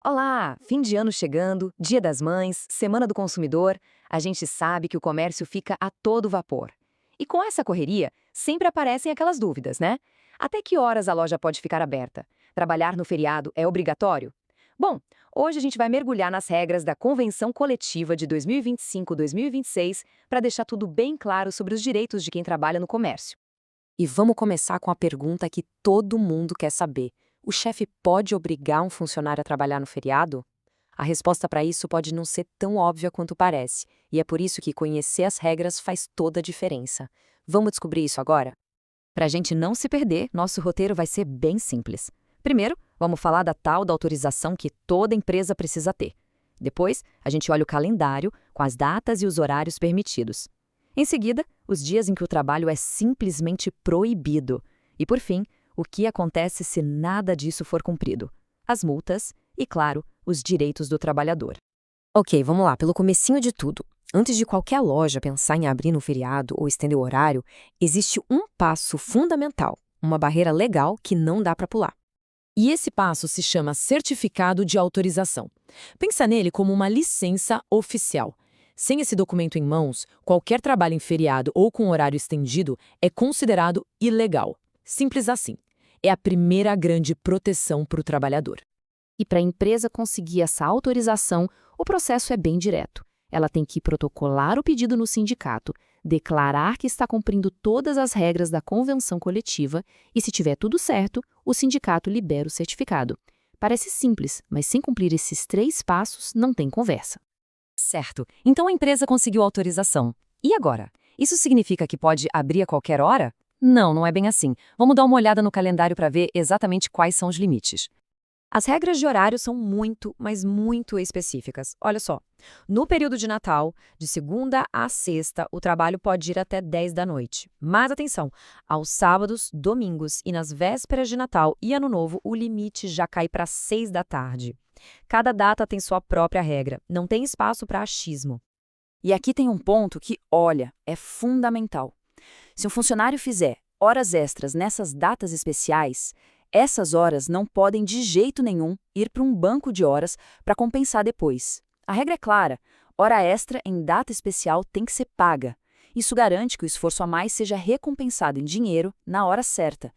Olá, fim de ano chegando, Dia das Mães, Semana do Consumidor, a gente sabe que o comércio fica a todo vapor. E com essa correria, sempre aparecem aquelas dúvidas, né? Até que horas a loja pode ficar aberta? Trabalhar no feriado é obrigatório? Bom, hoje a gente vai mergulhar nas regras da Convenção Coletiva de 2025-2026 para deixar tudo bem claro sobre os direitos de quem trabalha no comércio. E vamos começar com a pergunta que todo mundo quer saber: o chefe pode obrigar um funcionário a trabalhar no feriado? A resposta para isso pode não ser tão óbvia quanto parece, e é por isso que conhecer as regras faz toda a diferença. Vamos descobrir isso agora? Para a gente não se perder, nosso roteiro vai ser bem simples. Primeiro, vamos falar da tal da autorização que toda empresa precisa ter. Depois, a gente olha o calendário, com as datas e os horários permitidos. Em seguida, os dias em que o trabalho é simplesmente proibido. E, por fim, o que acontece se nada disso for cumprido. As multas e, claro, os direitos do trabalhador. Ok, vamos lá, pelo comecinho de tudo. Antes de qualquer loja pensar em abrir no feriado ou estender o horário, existe um passo fundamental, uma barreira legal que não dá para pular. E esse passo se chama certificado de autorização. Pensa nele como uma licença oficial. Sem esse documento em mãos, qualquer trabalho em feriado ou com horário estendido é considerado ilegal. Simples assim. É a primeira grande proteção para o trabalhador. E para a empresa conseguir essa autorização, o processo é bem direto. Ela tem que protocolar o pedido no sindicato, declarar que está cumprindo todas as regras da convenção coletiva e, se tiver tudo certo, o sindicato libera o certificado. Parece simples, mas sem cumprir esses 3 passos, não tem conversa. Certo. Então a empresa conseguiu autorização. E agora? Isso significa que pode abrir a qualquer hora? Não, não é bem assim. Vamos dar uma olhada no calendário para ver exatamente quais são os limites. As regras de horário são muito, mas muito específicas. Olha só, no período de Natal, de segunda a sexta, o trabalho pode ir até 10 da noite. Mas atenção, aos sábados, domingos e nas vésperas de Natal e Ano Novo, o limite já cai para 6 da tarde. Cada data tem sua própria regra, não tem espaço para achismo. E aqui tem um ponto que, olha, é fundamental. Se um funcionário fizer horas extras nessas datas especiais, essas horas não podem de jeito nenhum ir para um banco de horas para compensar depois. A regra é clara: hora extra em data especial tem que ser paga. Isso garante que o esforço a mais seja recompensado em dinheiro na hora certa.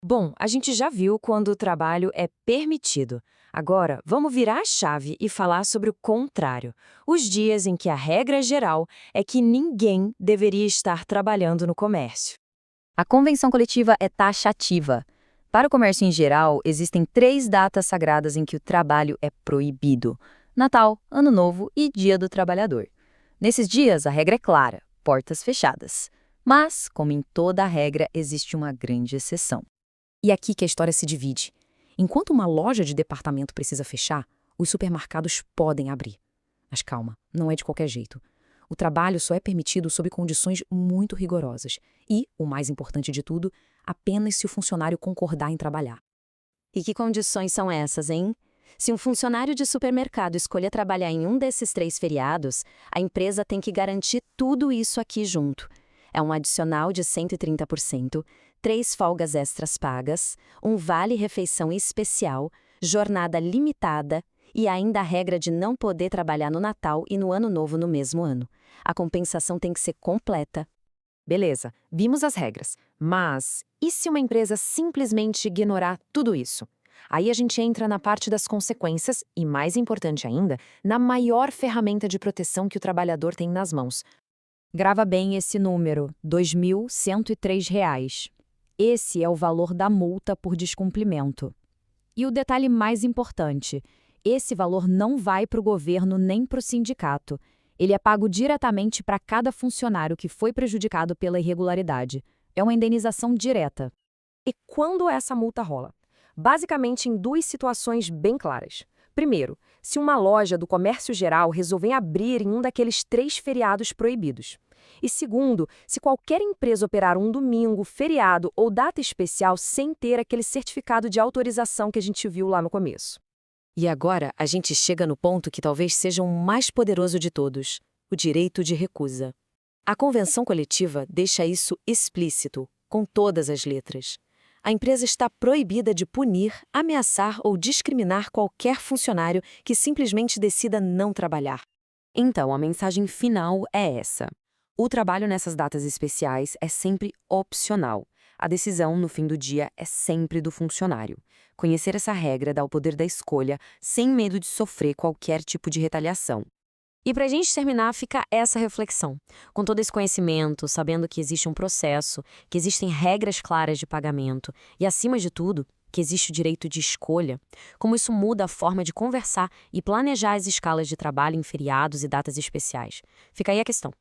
Bom, a gente já viu quando o trabalho é permitido. Agora, vamos virar a chave e falar sobre o contrário. Os dias em que a regra geral é que ninguém deveria estar trabalhando no comércio. A convenção coletiva é taxativa. Para o comércio em geral, existem 3 datas sagradas em que o trabalho é proibido: Natal, Ano Novo e Dia do Trabalhador. Nesses dias, a regra é clara: portas fechadas. Mas, como em toda a regra, existe uma grande exceção. E aqui que a história se divide. Enquanto uma loja de departamento precisa fechar, os supermercados podem abrir. Mas calma, não é de qualquer jeito. O trabalho só é permitido sob condições muito rigorosas e, o mais importante de tudo, apenas se o funcionário concordar em trabalhar. E que condições são essas, hein? Se um funcionário de supermercado escolher trabalhar em um desses 3 feriados, a empresa tem que garantir tudo isso aqui junto. É um adicional de 130%, 3 folgas extras pagas, um vale-refeição especial, jornada limitada e ainda a regra de não poder trabalhar no Natal e no Ano Novo no mesmo ano. A compensação tem que ser completa. Beleza, vimos as regras, mas e se uma empresa simplesmente ignorar tudo isso? Aí a gente entra na parte das consequências e, mais importante ainda, na maior ferramenta de proteção que o trabalhador tem nas mãos. Grava bem esse número, R$ 2.103. Esse é o valor da multa por descumprimento. E o detalhe mais importante: esse valor não vai para o governo nem para o sindicato. Ele é pago diretamente para cada funcionário que foi prejudicado pela irregularidade. É uma indenização direta. E quando essa multa rola? Basicamente em 2 situações bem claras. Primeiro, se uma loja do comércio geral resolver abrir em um daqueles 3 feriados proibidos. E segundo, se qualquer empresa operar um domingo, feriado ou data especial sem ter aquele certificado de autorização que a gente viu lá no começo. E agora a gente chega no ponto que talvez seja o mais poderoso de todos: o direito de recusa. A convenção coletiva deixa isso explícito, com todas as letras. A empresa está proibida de punir, ameaçar ou discriminar qualquer funcionário que simplesmente decida não trabalhar. Então, a mensagem final é essa. O trabalho nessas datas especiais é sempre opcional. A decisão, no fim do dia, é sempre do funcionário. Conhecer essa regra dá o poder da escolha, sem medo de sofrer qualquer tipo de retaliação. E para a gente terminar, fica essa reflexão. Com todo esse conhecimento, sabendo que existe um processo, que existem regras claras de pagamento e, acima de tudo, que existe o direito de escolha, como isso muda a forma de conversar e planejar as escalas de trabalho em feriados e datas especiais. Fica aí a questão.